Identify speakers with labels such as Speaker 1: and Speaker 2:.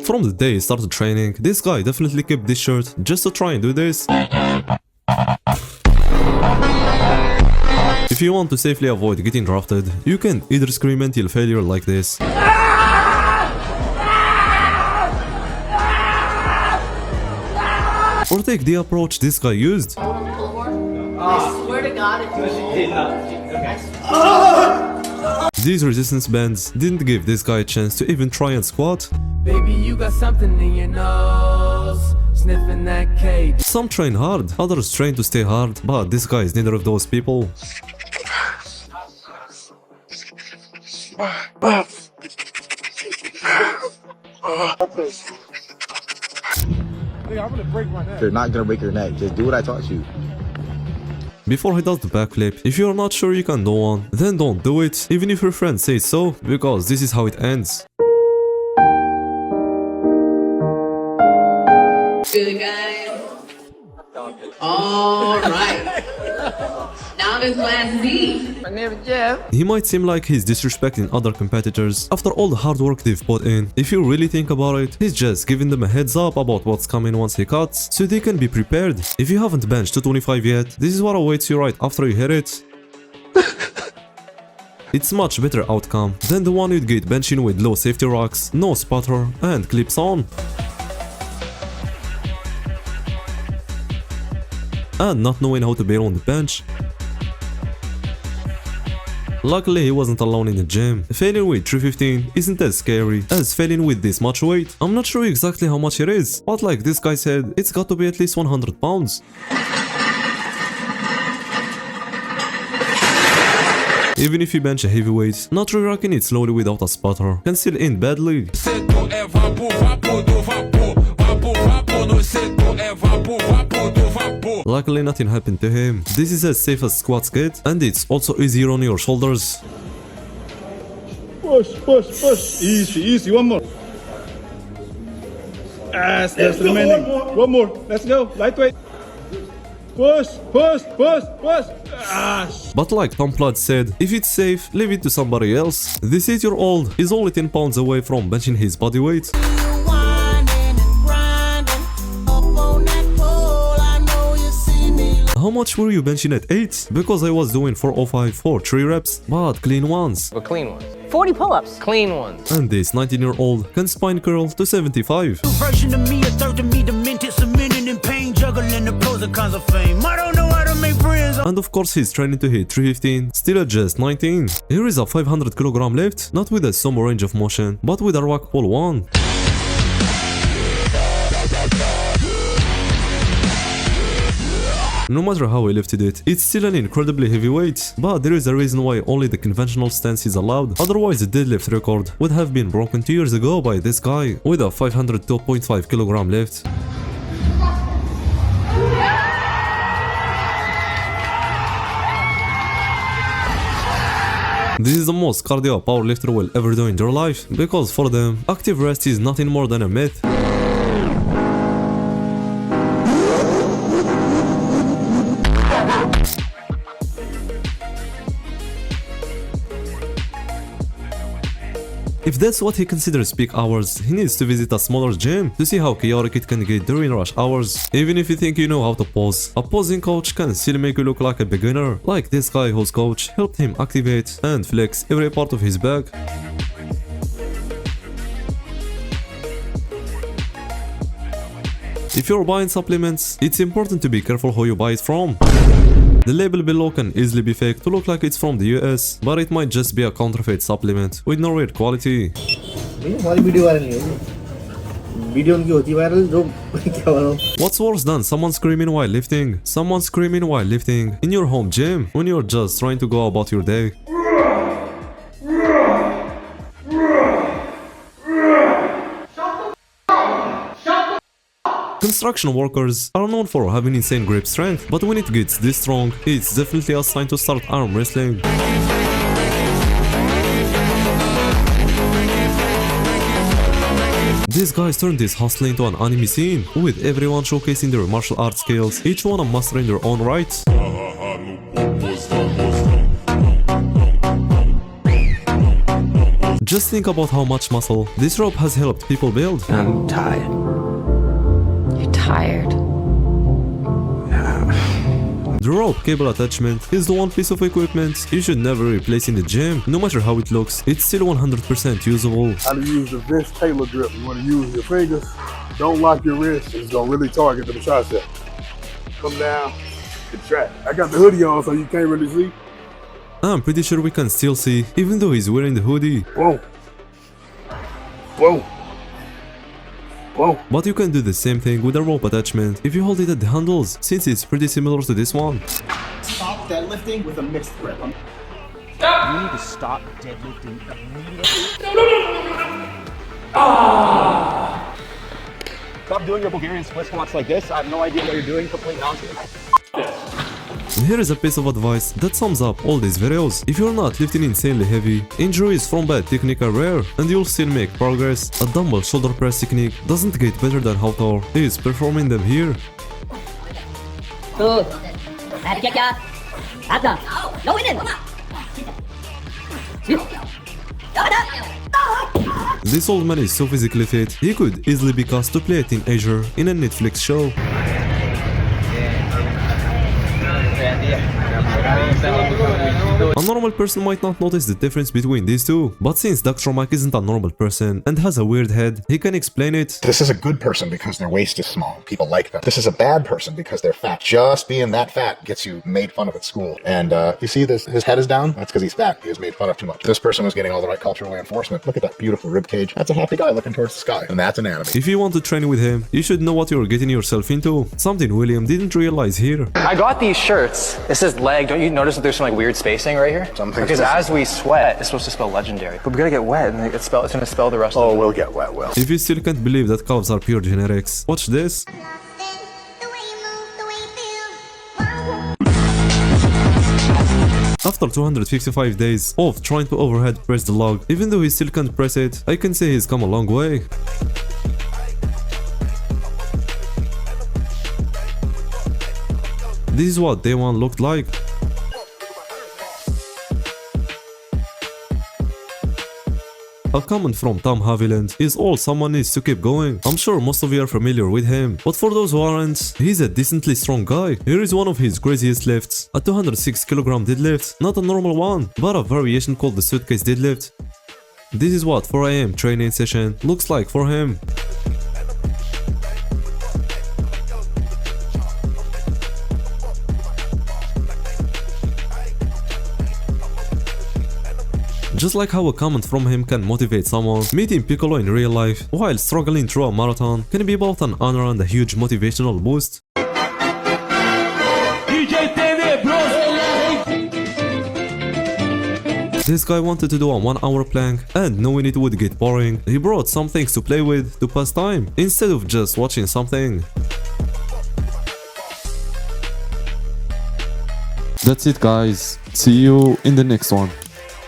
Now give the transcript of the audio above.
Speaker 1: From the day he started training, this guy definitely kept this shirt just to try and do this. If you want to safely avoid getting drafted, you can either scream until failure like this, or take the approach this guy used.
Speaker 2: I swear to God, if you did not.
Speaker 1: These resistance bands didn't give this guy a chance to even try and squat.
Speaker 3: Baby, you got something in your nose, sniffing that cake.
Speaker 1: Some train hard, others train to stay hard, but this guy is neither of those people.
Speaker 4: You're not gonna break your neck. Just do what I taught you.
Speaker 1: Before he does the backflip, if you're not sure you can do one, then don't do it, even if your friend says so, because this is how it ends.
Speaker 2: Good guys. All right. Now this last Z.
Speaker 3: My name is Jeff.
Speaker 1: He might seem like he's disrespecting other competitors after all the hard work they've put in. If you really think about it, he's just giving them a heads up about what's coming once he cuts, so they can be prepared. If you haven't benched 225 yet, this is what awaits you right after you hit it. It's much better outcome than the one you'd get benching with low safety rocks, no sputter, and clips on. And not knowing how to bail on the bench. Luckily, he wasn't alone in the gym. Failing with 315 isn't as scary as failing with this much weight. I'm not sure exactly how much it is, but like this guy said, it's got to be at least 100 pounds. Even if you bench a heavyweight, not re-racking it slowly without a sputter can still end badly. Luckily nothing happened to him. This is as safe as squats get, and it's also easier on your shoulders.
Speaker 5: Push, push, push. Easy, easy. One more. Yes, that's remaining. One more. Let's go. Lightweight. Push, push, push, push.
Speaker 1: But like Tom Flood said, if it's safe, leave it to somebody else. This 8-year-old is only 10 pounds away from benching his body weight. How much were you benching at 8? Because I was doing 405 for 3 reps, but clean ones.
Speaker 3: But clean ones.
Speaker 6: 40 pull-ups.
Speaker 3: Clean ones.
Speaker 1: And this 19-year-old can spine curl to 75.
Speaker 7: Version of me, a third of me, demented, cemented in pain, juggling the pros and cons of fame. I don't know how to make friends.
Speaker 1: And of course he's training to hit 315, still at just 19. Here is a 500 kg lift, not with a sumo range of motion, but with a rack pull 1. No matter how he lifted it, it's still an incredibly heavy weight, but there is a reason why only the conventional stance is allowed. Otherwise the deadlift record would have been broken 2 years ago by this guy with a 502.5 kg lift. This is the most cardio a powerlifter will ever do in their life, because for them, active rest is nothing more than a myth. If that's what he considers peak hours, he needs to visit a smaller gym to see how chaotic it can get during rush hours. Even if you think you know how to pose, a posing coach can still make you look like a beginner, like this guy whose coach helped him activate and flex every part of his back. If you're buying supplements, it's important to be careful who you buy it from. The label below can easily be faked to look like it's from the US, but it might just be a counterfeit supplement with no real quality. What's worse than someone screaming while lifting? Someone screaming while lifting in your home gym when you're just trying to go about your day. Construction workers are known for having insane grip strength, but when it gets this strong, it's definitely a sign to start arm wrestling. These guys turned this hustle into an anime scene, with everyone showcasing their martial arts skills, each one a master in their own right. Just think about how much muscle this rope has helped people build.
Speaker 6: I'm tired.
Speaker 2: You're tired.
Speaker 1: The rope cable attachment is the one piece of equipment you should never replace in the gym. No matter how it looks, it's still 100% usable.
Speaker 8: How to use the Vince Taylor grip. You want to use your fingers. Don't lock your wrist. It's going to really target the tricep. Come down, contract. I got the hoodie on so you can't really see.
Speaker 1: I'm pretty sure we can still see, even though he's wearing the hoodie.
Speaker 8: Whoa. Whoa. Whoa.
Speaker 1: But you can do the same thing with a rope attachment if you hold it at the handles, since it's pretty similar to this one.
Speaker 9: Stop deadlifting with a mixed grip. You need to stop deadlifting immediately. Stop doing your Bulgarian split squats like this. I have no idea what you're doing. Complete nonsense.
Speaker 1: Here is a piece of advice that sums up all these videos. If you're not lifting insanely heavy, injuries from bad technique are rare, and you'll still make progress. A dumbbell shoulder press technique doesn't get better than how Thor is performing them here. This old man is so physically fit, he could easily be cast to play a teenager in a Netflix show. A normal person might not notice the difference between these two, but since Dr. Mike isn't a normal person and has a weird head, he can explain it.
Speaker 10: This is a good person because their waist is small. People like them. This is a bad person because they're fat. Just being that fat gets you made fun of at school. And you see this, his head is down? That's because he's fat. He was made fun of too much. This person was getting all the right cultural reinforcement. Look at that beautiful rib cage. That's a happy guy looking towards the sky. And that's anatomy.
Speaker 1: If you want to train with him, you should know what you're getting yourself into. Something William didn't realize here.
Speaker 9: I got these shirts. It says leg. Don't you notice that there's some like weird spacing right here? Because as we sweat, it's supposed to spell legendary. But we gotta get wet and it's going to spell the rest of it.
Speaker 10: Oh, we'll get wet, Will.
Speaker 1: If you still can't believe that calves are pure genetics, watch this. After 255 days of trying to overhead press the log, even though he still can't press it, I can say he's come a long way. This is what day one looked like. A comment from Tom Haviland is all someone needs to keep going. I'm sure most of you are familiar with him, but for those who aren't, he's a decently strong guy. Here is one of his craziest lifts, a 206 kg deadlift, not a normal one, but a variation called the suitcase deadlift. This is what 4 AM training session looks like for him. Just like how a comment from him can motivate someone, meeting Piccolo in real life while struggling through a marathon can be both an honor and a huge motivational boost. This guy wanted to do a 1 hour plank, and knowing it would get boring, he brought some things to play with to pass time, instead of just watching something. That's it guys, see you in the next one.